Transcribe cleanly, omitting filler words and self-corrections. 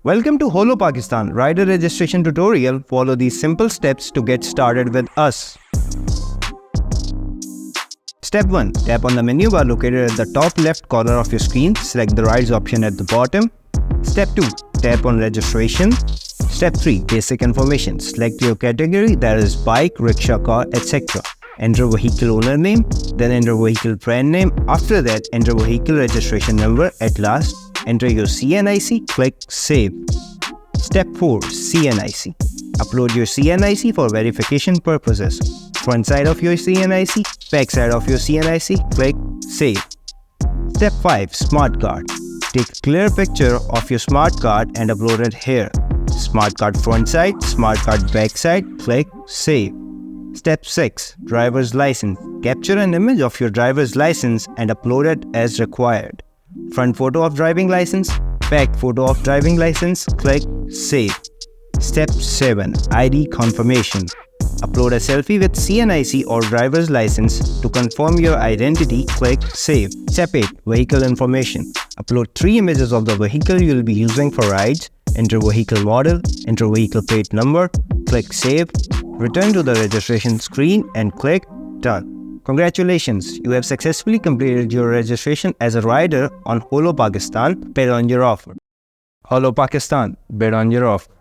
Welcome to Holo Pakistan rider registration tutorial. Follow these simple steps to get started with us. Step 1. Tap on the menu bar located at the top left corner of your screen. Select the rides option at the bottom. Step 2. Tap on registration. Step 3. Basic information. Select your category, that is bike, rickshaw, car, etc. Enter vehicle owner name, then enter vehicle brand name. After that, enter vehicle registration number. At last, enter your CNIC, click Save. Step 4. CNIC. Upload your CNIC for verification purposes. Front side of your CNIC, back side of your CNIC, click Save. Step 5. Smart card. Take a clear picture of your smart card and upload it here. Smart card front side, smart card back side, click Save. Step 6. Driver's license. Capture an image of your driver's license and upload it as required. Front photo of driving license, back photo of driving license, click Save. Step 7. ID confirmation. Upload a selfie with CNIC or driver's license to confirm your identity, click Save. Step 8. Vehicle information. Upload 3 images of the vehicle you will be using for rides. Enter vehicle model, enter vehicle plate number, click Save. Return to the registration screen and click Done. Congratulations, you have successfully completed your registration as a rider on Holo Pakistan. Bet on your offer. Holo Pakistan, bet on your offer.